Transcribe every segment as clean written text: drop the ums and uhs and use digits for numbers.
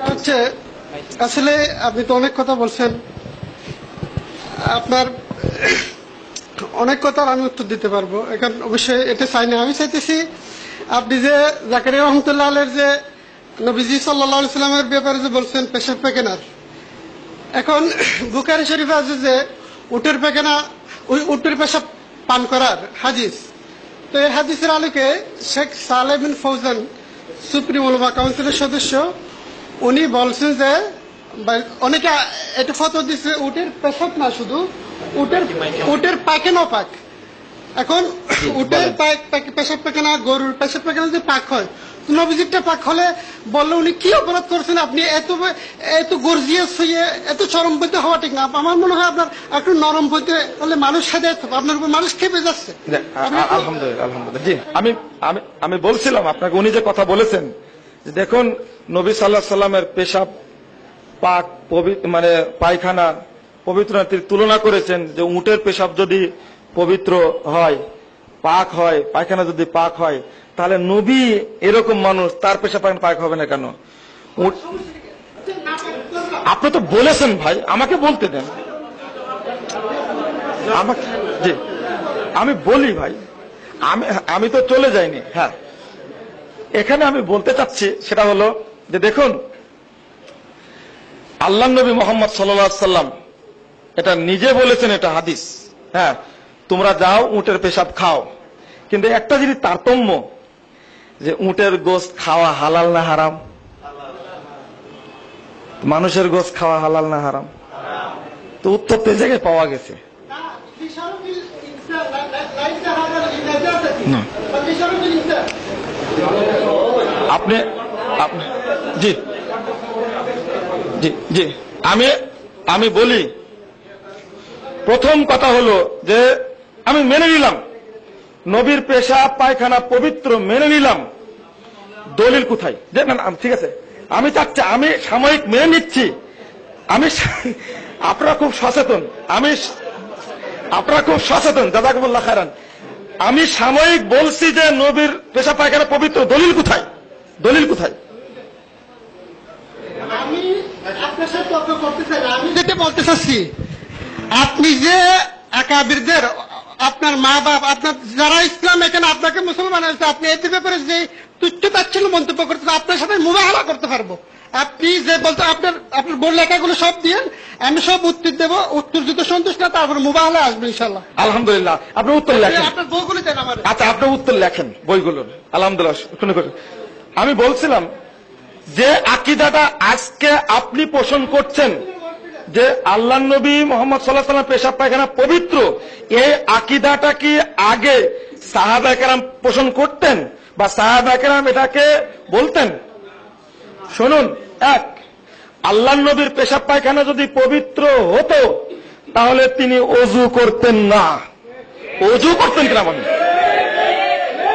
হচ্ছে আসলে আপনি তো অনেক কথা বলছেন, আপনার অনেক কথার আমি উত্তর দিতে পারবো। এখন অবশ্যই এটা চাই না, আমি চাইতেছি আপনি যে জাকারিয়া রহমতুল্লাহ আলের যে নবীজি সাল্লাল্লাহু আলাইহি সাল্লামের ব্যাপারে যে বলছেন পেশাব পায়খানার, এখন বুখারী শরীফে আছে যে উটের পায়খানা, ওই উটের পেশাব পান করার হাদিস। তো এই হাদিসের আলোকে শেখ সালেহ বিন ফৌজান, সুপ্রিম উলামা কাউন্সিলের সদস্য, উনি বলছেন যে অনেকে এটা ফতোয়া দিচ্ছে উটের পেশাব না, শুধু উটের পায়খানাও পাক। এখন উটের পেশাব পায়খানা, গরুর পেশাব পায়খানা যদি পাক হয়, নবীজিরটা পাক হলে বললে উনি কি অপরাধ করছেন? আপনি এত গর্জিয়াস হয়ে এত চরমপন্থী হওয়া ঠিক না। আমার মনে হয় আপনার একটু নরম হইতে হলে মানুষ হেদায়েত হবে, আপনার উপর মানুষ খেপে যাচ্ছে। আলহামদুলিল্লাহ, আলহামদুলিল্লাহ। জি, আমি বলছিলাম আপনাকে, উনি যে কথা বলেছেন যে দেখুন নবী সাল্লাল্লাহু আলাইহি সাল্লামের পেশাব পাক মানে পায়খানা পবিত্রতার তুলনা করেছেন যে উটের পেশাব যদি পবিত্র হয়, পাক হয়, পায়খানা যদি পাক হয়, তাহলে নবী এরকম মানুষ, তার পেশাব পায়খানা পাক হবে না কেন? আপনি তো বলেছেন ভাই, আমাকে বলতে দেন। আমাকে জি, আমি বলি ভাই, আমি তো চলে যাইনি। হ্যাঁ, এখানে আমি বলতে চাচ্ছি সেটা হলো যে দেখুন আল্লাহ নবী মোহাম্মদ সাল্লাল্লাহু আলাইহি সাল্লাম এটা নিজে বলেছেন, এটা হাদিস। হ্যাঁ, তোমরা যাও উটের পেশাব খাও, কিন্তু একটা জিনিস তারতম্য, যে উটের গোশত খাওয়া হালাল না হারাম? মানুষের গোশত খাওয়া হালাল না হারাম? তো উত্তর তো এই জায়গায় পাওয়া গেছে। আপনি জি জি জি আমি বলি, প্রথম কথা হলো যে আমি মেনে নিলাম নবীর পেশাব পায়খানা পবিত্র, মেনে নিলাম। দলিল কোথায়? যে না, ঠিক আছে, আমি চাচ্ছি, আমি সাময়িক মেনে নিচ্ছি। আপনারা খুব সচেতন, আপনারা খুব সচেতন, জাযাকুমুল্লাহ খায়রান। আমি সাময়িক বলছি যে নবীর পেশাব পায়খানা পবিত্র, দলিল কোথায়? দলিল কোথায়? আমি আপনার সাথে তর্ক করতে চাই না, আমি যেটা বলতে চাচ্ছি, আপনি যে আকাবিরদের, আপনার মা বাপ, আপনার যারা ইসলাম এখানে আপনাকে মুসলমান হয়েছে, আপনি এদের ব্যাপারে যে তুচ্ছ তাচ্ছিল্য মন্তব্য করতেন, আপনার সাথে মুবাহালা করতে পারবো। আপনি যে বলতে আপনার বই লেখাগুলো সব দিয়েন, আমি সব উত্তর দেবো, উত্তর যদি সন্তুষ্ট না তারপর মুবাহালা আসবে ইনশাল্লাহ। আলহামদুলিল্লাহ, আপনি উত্তর লেখেন, আপনার বইগুলো দেন আমার। আচ্ছা, আপনি উত্তর লেখেন বইগুলোর। আলহামদুলিল্লাহ, শুনে করেন। আমি বলছিলাম যে আকীদাটা আজকে আপনি পোষণ করছেন যে আল্লাহ নবী মুহাম্মদ সাল্লাল্লাহু আলাইহি ওয়াসাল্লাম পেশাব পায়খানা পবিত্র, এই আকীদাটা কি আগে সাহাবায়ে কেরাম পোষণ করতেন বা সাহাবায়ে কেরাম এটাকে বলতেন? শুনুন, এক, আল্লাহ নবীর পেশাব পায়খানা যদি পবিত্র হতো তাহলে তিনি ওযু করতেন না। ওযু করতেন কিনা বলেন?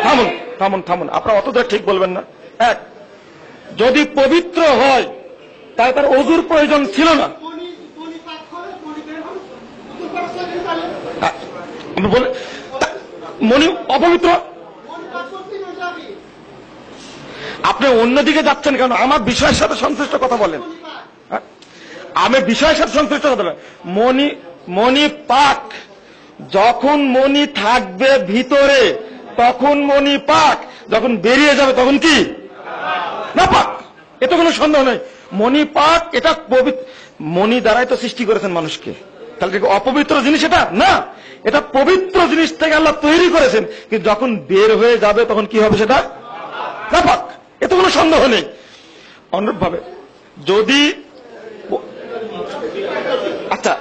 থামুন থামুন থামুন, আপনারা অতটা ঠিক বলবেন না। এক, যদি পবিত্র হয় তাহলে তার ওযুর প্রয়োজন ছিল না। মনি অপবিত্র, আপনি অন্যদিকে যাচ্ছেন কেন? আমার বিষয়ের সাথে সংশ্লিষ্ট কথা বলেন। আমি বিষয়ের সাথে সংশ্লিষ্ট কথা বলেন। মনি পাক, যখন মনি থাকবে ভিতরে তখন মনি পাক, যখন বেরিয়ে যাবে তখন কি না পাক? এতে কোনো সন্দেহ নেই। মনি পাক, এটা পবিত্র। মনি দ্বারাই তো সৃষ্টি করেছেন মানুষকে, তাহলে অপবিত্র জিনিস এটা না, এটা পবিত্র জিনিস থেকে আল্লাহ তৈরি করেছেন, কিন্তু যখন বের হয়ে যাবে তখন কি হবে? সেটা নাপাক, এতে কোনো সন্দেহ নেই। অনুরূপভাবে যদি আচ্ছা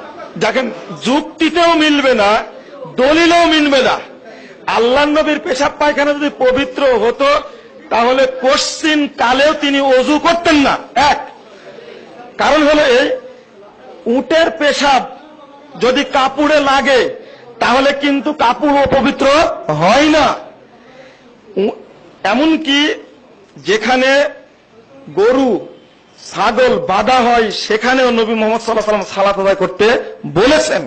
দেখেন, যুক্তিতেও মিলবে না, দলিলেও মিলবে না। আল্লাহ নবীর পেশাব পায়খানা যদি পবিত্র হতো তাহলে কোশ্চিন কালেও তিনি ওযু করতেন না। এক কারণ হলো এই, উটের পেশাব যদি কাপড়ে লাগে তাহলে কিন্তু কাপড় অপবিত্র হয় না। এমনকি যেখানে গরু ছাগল বাঁধা হয় সেখানেও নবী মুহাম্মদ সাল্লাল্লাহু আলাইহি ওয়াসাল্লাম সালাত আদায় করতে বলেছেন।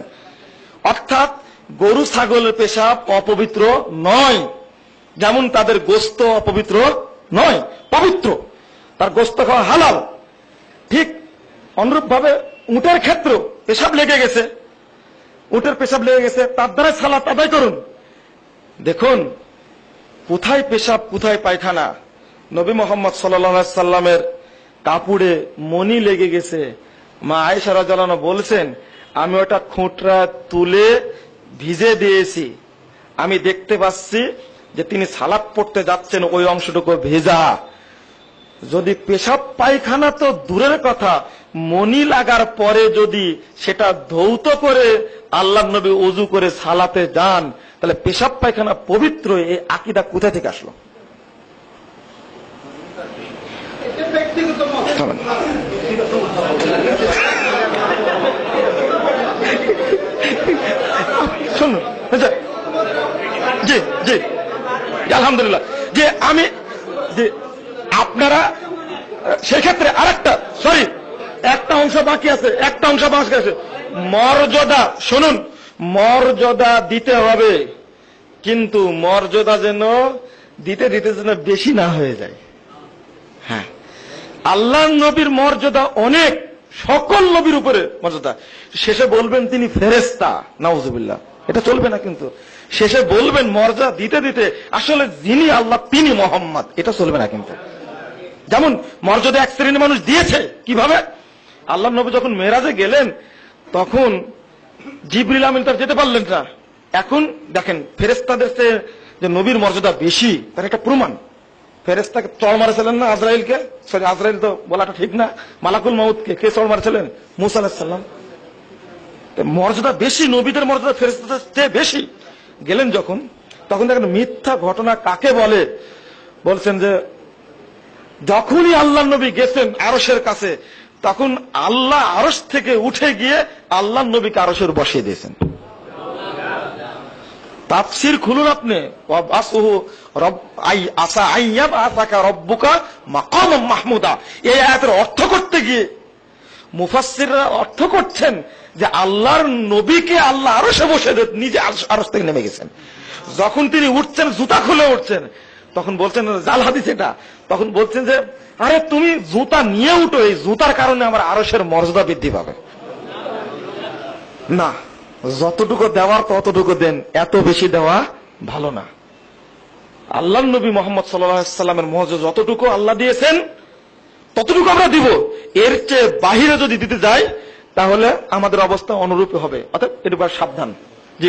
অর্থাৎ গরু ছাগলের পেশাব অপবিত্র নয়, যেমন তাদের গোশত অপবিত্র নয়, পবিত্র, তার গোশত খাওয়া হালাল। ঠিক অনুরূপ ভাবে উটের ক্ষেত্র পেশাব লেগে গেছে, উটের পেশাব লেগে গেছে, তার দ্বারা সালাত আদায় করুন। দেখুন কোথায় পেশাব কোথায় পায়খানা। নবী মোহাম্মদ সাল্লাল্লাহু আলাইহি সাল্লামের কাপড়ে মণি লেগে গেছে, মা আয়েশা রাদিয়াল্লাহু আনহা বলছেন আমি ওটা খুঁটরা তুলে ভিজে দিয়েছি, আমি দেখতে পাচ্ছি যে তিনি সালাত পড়তে যাচ্ছেন ওই অংশটুকু ভেজা। যদি পেশাব পায়খানা তো দূরের কথা, মণি লাগার পরে যদি সেটা ধৌত করে আল্লাহ নবী ওযু করে সালাতে যান, তাহলে পেশাব পায়খানা পবিত্র, এই আকীদা কোথা থেকে আসলো? শুনুন, জি জি আলহামদুলিল্লাহ, যে আমি যে আপনারা সেক্ষেত্রে আরেকটা একটা অংশ বাকি আছে, মর্যাদা। শুনুন, মর্যাদা দিতে হবে, কিন্তু মর্যাদা যেন দিতে যেন বেশি না হয়ে যায়। হ্যাঁ, আল্লাহ নবীর মর্যাদা অনেক, সকল নবীর উপরে মর্যাদা। শেষে বলবেন তিনি ফেরেশতা, নাউজুবিল্লাহ, এটা চলবে না। কিন্তু শেষে বলবেন মর্যাদা দিতে আসলে যিনি আল্লাহ তিনি মোহাম্মদ, এটা চলবে না। কিন্তু যেমন মর্যাদা এক শ্রেণীর মানুষ দিয়েছে কিভাবে, আল্লাহ নবী যখন মেরাজে গেলেন তখন জিবরিল আমিন তার যেতে পারলেন না। এখন দেখেন ফেরেশতাদের চেয়ে যে নবীর মর্যাদা বেশি তার একটা প্রমাণ। ফেরেশতাকে চড় মারেছিলেন না আজরাইলকে, আজরাইল তো বলাটা ঠিক না, মালাকুল মাউতকে কে চড় মারেছিলেন? মুসা আলাইহিস সালাম। মর্যাদা বেশি, নবীদের মর্যাদা ফেরেশতাদের চেয়ে বেশি। গেলেন যখন, তখন দেখেন মিথ্যা ঘটনা কাকে বলে, বলছেন যে যখনই আল্লাহ নবী গেছেন আরশের কাছে, তখন আল্লাহ আরশ থেকে উঠে গিয়ে আল্লাহ নবীকে আরশের বসিয়ে দিয়েছেন। তাফসীর খুলুন আপনি, রব্বুকা মাকামান মাহমুদা। এই আয়াতের অর্থ করতে গিয়ে মুফাসসিররা অর্থ করছেন যে আল্লাহর নবীকে আল্লাহ আরশে বসে নিজে আরশ থেকে নেমে গেছেন। যখন তিনি উঠছেন, জুতা খুলে উঠছেন, তখন বলছেন জাল হাদিস এটা, তখন বলছেন যে আরে তুমি জুতা নিয়ে উঠো, এই জুতার কারণে আমার আরশের মর্যাদা বৃদ্ধি পাবে না। যতটুকু দেওয়ার ততটুকু দেন, এত বেশি দেওয়া ভালো না। আল্লাহ নবী মোহাম্মদ সাল্লাল্লাহু আলাইহি সাল্লামের মর্যাদা যতটুকু আল্লাহ দিয়েছেন ততটুকু আমরা দিব, এর চেয়ে বাহিরে যদি দিতে যাই তাহলে আমাদের অবস্থা অনুরূপ হবে। অর্থাৎ এটুকু সাবধান। জি।